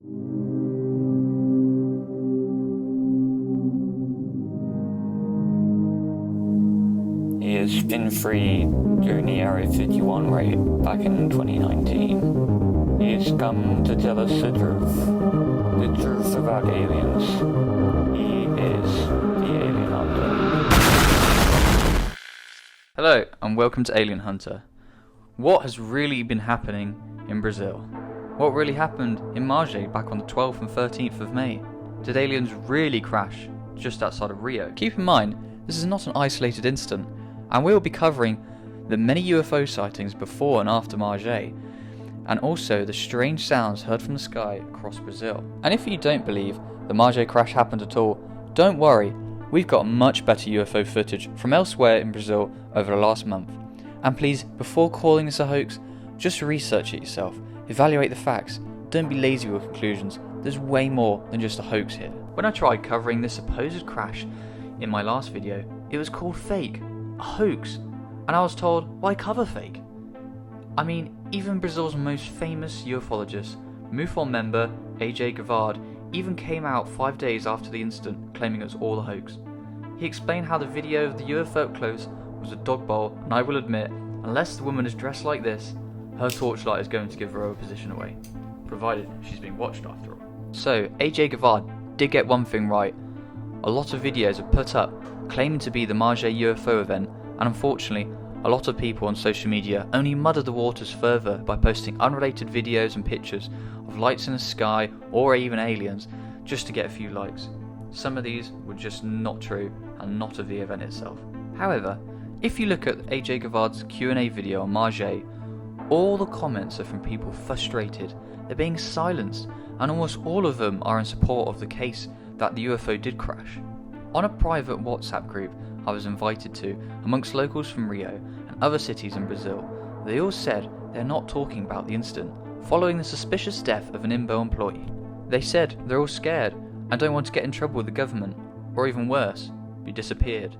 He has been free during the Area 51 raid back in 2019. He has come to tell us the truth about aliens. He is the Alien Hunter. Hello and welcome to Alien Hunter. What has really been happening in Brazil? What really happened in Magé back on the 12th and 13th of May? Did aliens really crash just outside of Rio? Keep in mind, this is not an isolated incident, and we will be covering the many UFO sightings before and after Magé, and also the strange sounds heard from the sky across Brazil. And if you don't believe the Magé crash happened at all, don't worry, we've got much better UFO footage from elsewhere in Brazil over the last month. And please, before calling this a hoax, just research it yourself, evaluate the facts, don't be lazy with conclusions. There's way more than just a hoax here. When I tried covering this supposed crash in my last video, it was called fake, a hoax, and I was told, why cover fake? I mean, even Brazil's most famous ufologist, MUFON member Magé Brazil, even came out 5 days after the incident claiming it was all a hoax. He explained how the video of the UFO up close was a dog bowl, and I will admit, unless the woman is dressed like this, her torchlight is going to give her position away, provided she's being watched after all. So, Magé Brazil did get one thing right. A lot of videos are put up claiming to be the Magé UFO event, and unfortunately, a lot of people on social media only muddy the waters further by posting unrelated videos and pictures of lights in the sky or even aliens just to get a few likes. Some of these were just not true and not of the event itself. However, if you look at Magé Brazil's Q&A video on Magé, all the comments are from people frustrated, they're being silenced, and almost all of them are in support of the case that the UFO did crash. On a private WhatsApp group I was invited to amongst locals from Rio and other cities in Brazil, they all said they're not talking about the incident following the suspicious death of an INBO employee. They said they're all scared and don't want to get in trouble with the government, or even worse, be disappeared.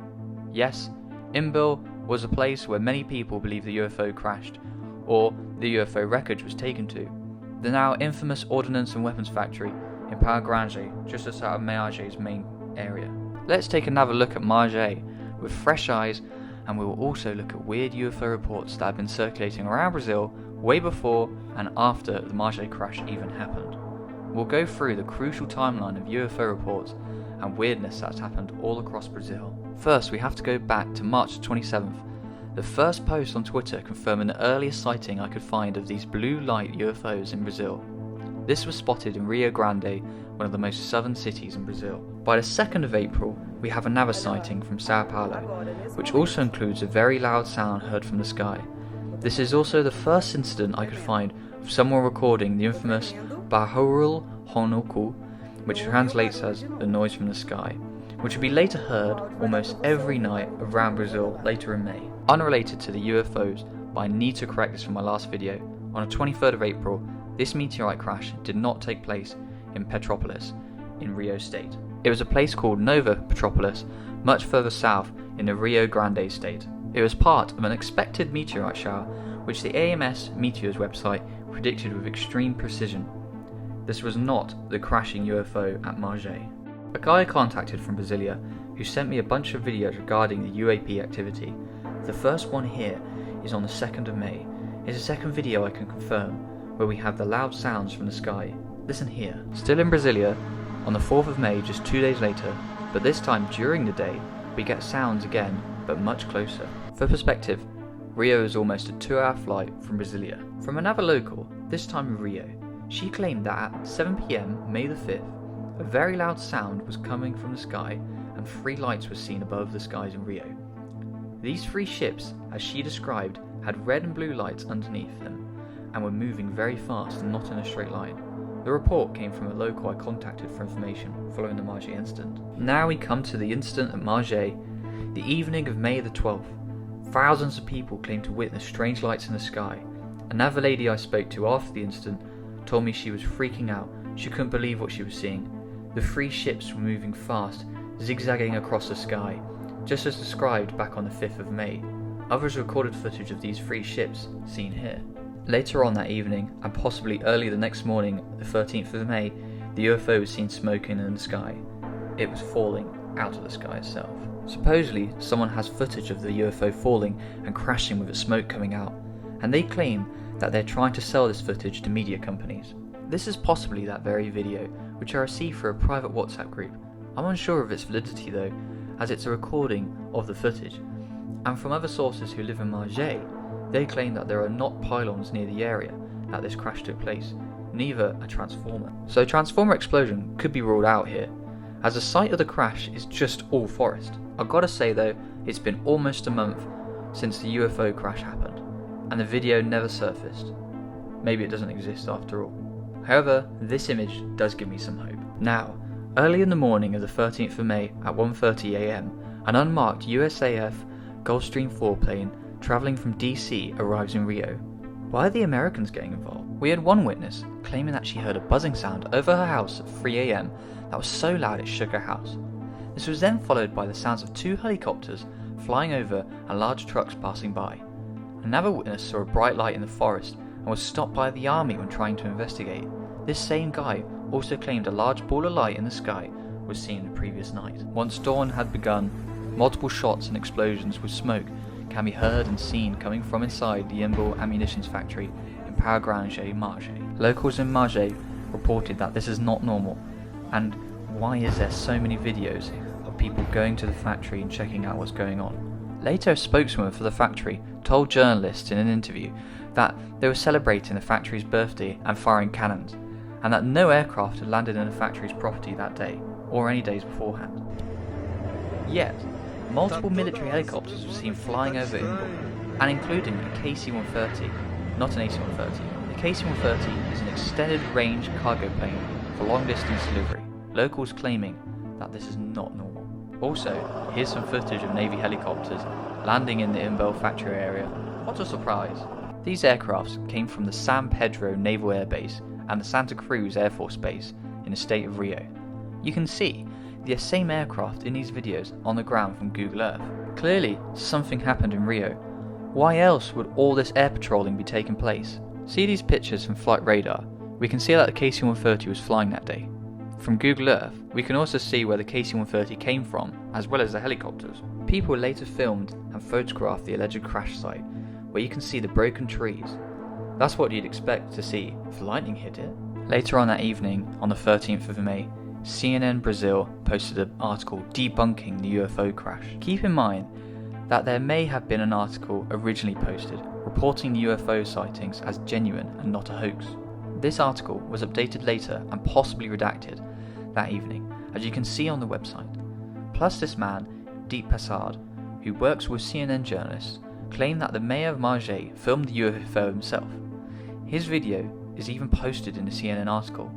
Yes, INBO was a place where many people believe the UFO crashed, or the UFO wreckage was taken to. The now infamous Ordnance and Weapons Factory in Pau Grande, just outside of Magé's main area. Let's take another look at Magé with fresh eyes, and we will also look at weird UFO reports that have been circulating around Brazil way before and after the Magé crash even happened. We'll go through the crucial timeline of UFO reports and weirdness that's happened all across Brazil. First, we have to go back to March 27th, the first post on Twitter confirming the earliest sighting I could find of these blue light UFOs in Brazil. This was spotted in Rio Grande, one of the most southern cities in Brazil. By the 2nd of April, we have another sighting from Sao Paulo, which also includes a very loud sound heard from the sky. This is also the first incident I could find of someone recording the infamous Barulhonoceu, which translates as the noise from the sky, which would be later heard almost every night around Brazil later in May. Unrelated to the UFOs, but I need to correct this from my last video, on the 23rd of April, this meteorite crash did not take place in Petrópolis in Rio State. It was a place called Nova Petrópolis, much further south in the Rio Grande state. It was part of an expected meteorite shower, which the AMS Meteors website predicted with extreme precision. This was not the crashing UFO at Magé. A guy I contacted from Brasilia who sent me a bunch of videos regarding the UAP activity. The first one here is on the 2nd of May. It's a second video I can confirm, where we have the loud sounds from the sky. Listen here. Still in Brasilia, on the 4th of May, just 2 days later, but this time during the day, we get sounds again, but much closer. For perspective, Rio is almost a 2-hour flight from Brasilia. From another local, this time in Rio, she claimed that at 7 PM, May the 5th, a very loud sound was coming from the sky and 3 lights were seen above the skies in Rio. These 3 ships, as she described, had red and blue lights underneath them and were moving very fast and not in a straight line. The report came from a local I contacted for information following the Magé incident. Now we come to the incident at Magé, the evening of May the 12th. Thousands of people claimed to witness strange lights in the sky. Another lady I spoke to after the incident told me she was freaking out. She couldn't believe what she was seeing. The 3 ships were moving fast, zigzagging across the sky, just as described back on the 5th of May. Others recorded footage of these 3 ships, seen here. Later on that evening, and possibly early the next morning, the 13th of May, the UFO was seen smoking in the sky. It was falling out of the sky itself. Supposedly, someone has footage of the UFO falling and crashing with its smoke coming out, and they claim that they're trying to sell this footage to media companies. This is possibly that very video, which I received through a private WhatsApp group. I'm unsure of its validity though, as it's a recording of the footage. And from other sources who live in Magé, they claim that there are not pylons near the area that this crash took place, neither a transformer. So transformer explosion could be ruled out here, as the site of the crash is just all forest. I've got to say though, it's been almost a month since the UFO crash happened, and the video never surfaced. Maybe it doesn't exist after all. However, this image does give me some hope. Now, early in the morning of the 13th of May at 1:30 AM, an unmarked USAF Gulfstream 4 plane travelling from DC arrives in Rio. Why are the Americans getting involved? We had one witness claiming that she heard a buzzing sound over her house at 3 AM that was so loud it shook her house. This was then followed by the sounds of 2 helicopters flying over and large trucks passing by. Another witness saw a bright light in the forest and was stopped by the army when trying to investigate. This same guy also claimed a large ball of light in the sky was seen the previous night. Once dawn had begun, multiple shots and explosions with smoke can be heard and seen coming from inside the Imbal ammunitions factory in Paragranje, Magé. Locals in Magé reported that this is not normal, and why is there so many videos of people going to the factory and checking out what's going on? Later, a spokeswoman for the factory told journalists in an interview that they were celebrating the factory's birthday and firing cannons, and that no aircraft had landed in the factory's property that day, or any days beforehand. Yet, multiple military helicopters were seen flying over Imbal, and including a KC-130, not an AC-130. The KC-130 is an extended range cargo plane for long distance delivery, locals claiming that this is not normal. Also, here's some footage of Navy helicopters landing in the Imbal factory area. What a surprise! These aircrafts came from the San Pedro Naval Air Base and the Santa Cruz Air Force Base in the state of Rio. You can see the same aircraft in these videos on the ground from Google Earth. Clearly, something happened in Rio. Why else would all this air patrolling be taking place? See these pictures from flight radar. We can see that the KC-130 was flying that day. From Google Earth, we can also see where the KC-130 came from, as well as the helicopters. People later filmed and photographed the alleged crash site, where you can see the broken trees. That's what you'd expect to see if lightning hit it. Later on that evening, on the 13th of May, CNN Brazil posted an article debunking the UFO crash. Keep in mind that there may have been an article originally posted reporting the UFO sightings as genuine and not a hoax. This article was updated later and possibly redacted that evening, as you can see on the website. Plus, this man, Deep Passard, who works with CNN journalists, claimed that the mayor of Magé filmed the UFO himself. His video is even posted in the CNN article.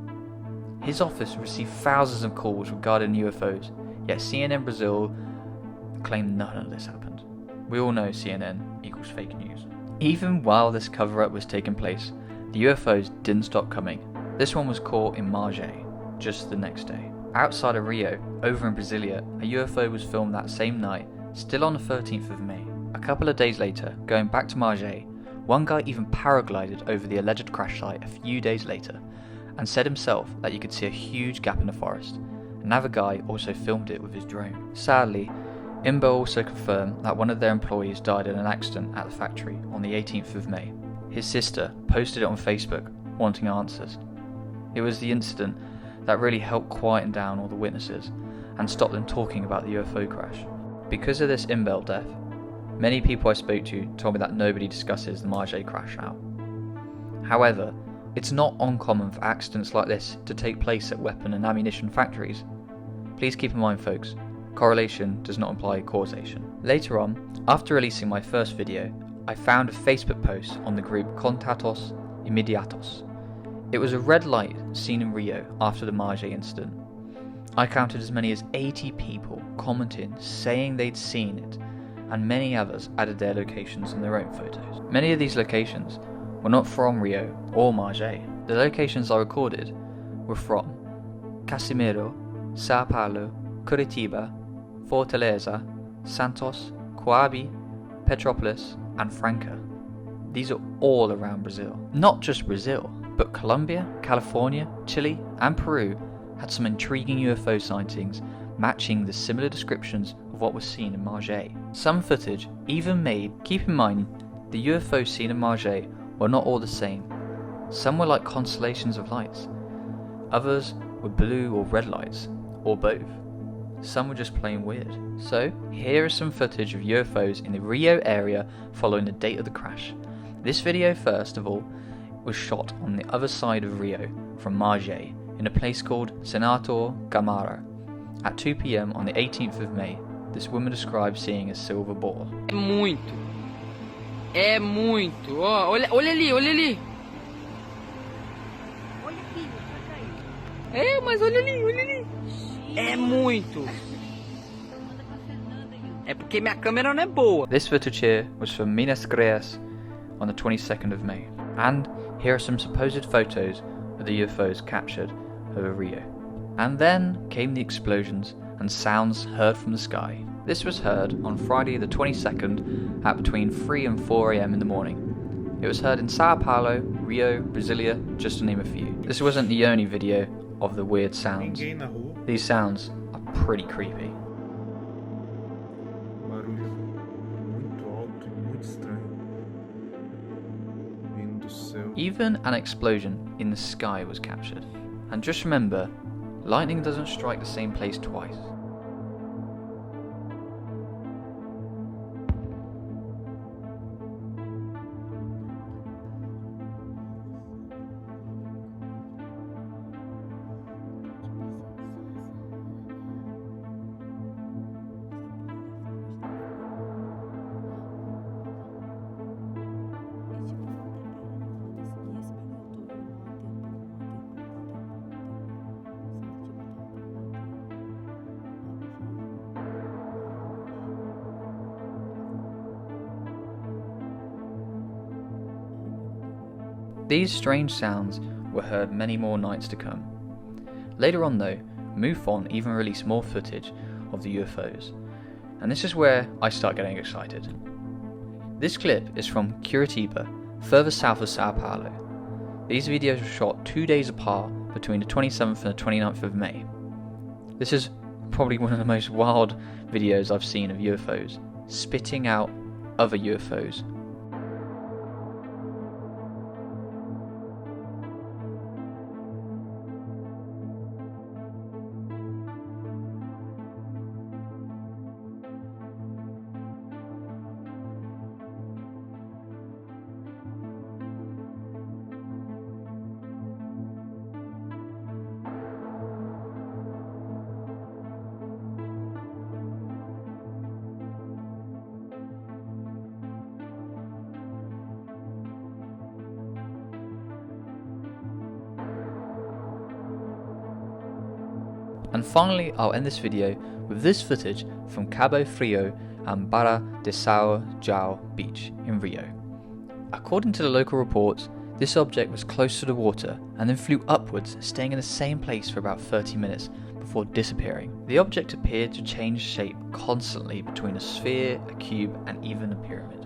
His office received thousands of calls regarding UFOs, yet CNN Brazil claimed none of this happened. We all know CNN equals fake news. Even while this cover-up was taking place, the UFOs didn't stop coming. This one was caught in Magé just the next day. Outside of Rio, over in Brasilia, a UFO was filmed that same night, still on the 13th of May. A couple of days later, going back to Magé, one guy even paraglided over the alleged crash site a few days later, and said himself that you could see a huge gap in the forest. Another guy also filmed it with his drone. Sadly, Imbal also confirmed that one of their employees died in an accident at the factory on the 18th of May. His sister posted it on Facebook, wanting answers. It was the incident that really helped quieten down all the witnesses and stop them talking about the UFO crash. Because of this Imbal death, many people I spoke to told me that nobody discusses the Magé crash now. However, it's not uncommon for accidents like this to take place at weapon and ammunition factories. Please keep in mind, folks, correlation does not imply causation. Later on, after releasing my first video, I found a Facebook post on the group Contatos Imediatos. It was a red light seen in Rio after the Magé incident. I counted as many as 80 people commenting saying they'd seen it, and many others added their locations and their own photos. Many of these locations were not from Rio or Magé. The locations I recorded were from Casimiro, Sao Paulo, Curitiba, Fortaleza, Santos, Coabe, Petrópolis and Franca. These are all around Brazil. Not just Brazil, but Colombia, California, Chile and Peru had some intriguing UFO sightings matching the similar descriptions of what was seen in Magé. Some footage even made, keep in mind, the UFOs seen in Magé were not all the same. Some were like constellations of lights, others were blue or red lights, or both. Some were just plain weird. So, here is some footage of UFOs in the Rio area following the date of the crash. This video, first of all, was shot on the other side of Rio, from Magé, in a place called Senator Gamara. At 2 PM on the 18th of May, this woman described seeing a silver ball. É muito. É muito. Ó, olha ali, olha ali. Olha aqui, olha aí. É, mas olha ali, olha ali. É muito. Manda pra Fernanda aí. É porque minha câmera não é boa. This footage here was from Minas Gerais on the 22nd of May. And here are some supposed photos of the UFOs captured over Rio. And then came the explosions and sounds heard from the sky. This was heard on Friday the 22nd at between 3 and 4 AM in the morning. It was heard in Sao Paulo, Rio, Brasilia, just to name a few. This wasn't the only video of the weird sounds. Ninguém na rua. These sounds are pretty creepy. Barulho muito alto e muito estranho. Vindo do céu. Even an explosion in the sky was captured. And just remember, lightning doesn't strike the same place twice. These strange sounds were heard many more nights to come. Later on though, MUFON even released more footage of the UFOs, and this is where I start getting excited. This clip is from Curitiba, further south of Sao Paulo. These videos were shot 2 days apart between the 27th and the 29th of May. This is probably one of the most wild videos I've seen of UFOs, spitting out other UFOs. And finally, I'll end this video with this footage from Cabo Frio and Barra de São João beach in Rio. According to the local reports, this object was close to the water and then flew upwards, staying in the same place for about 30 minutes before disappearing. The object appeared to change shape constantly between a sphere, a cube and even a pyramid.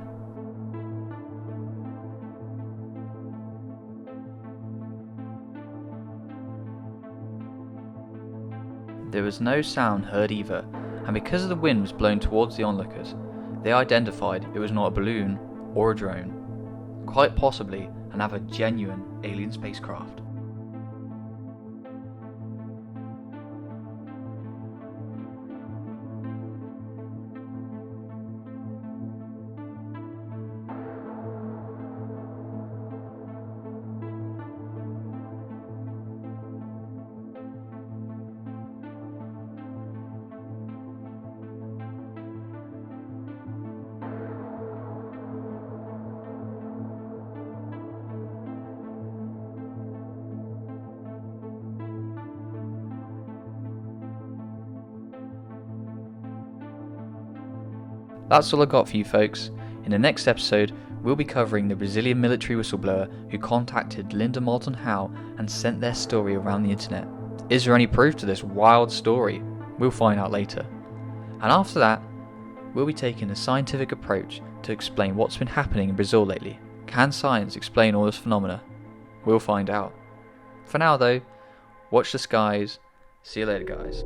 There was no sound heard either, and because of the wind was blowing towards the onlookers, they identified it was not a balloon or a drone, quite possibly another genuine alien spacecraft. That's all I got for you folks. In the next episode, we'll be covering the Brazilian military whistleblower who contacted Linda Moulton Howe and sent their story around the internet. Is there any proof to this wild story? We'll find out later. And after that, we'll be taking a scientific approach to explain what's been happening in Brazil lately. Can science explain all this phenomena? We'll find out. For now though, watch the skies. See you later guys.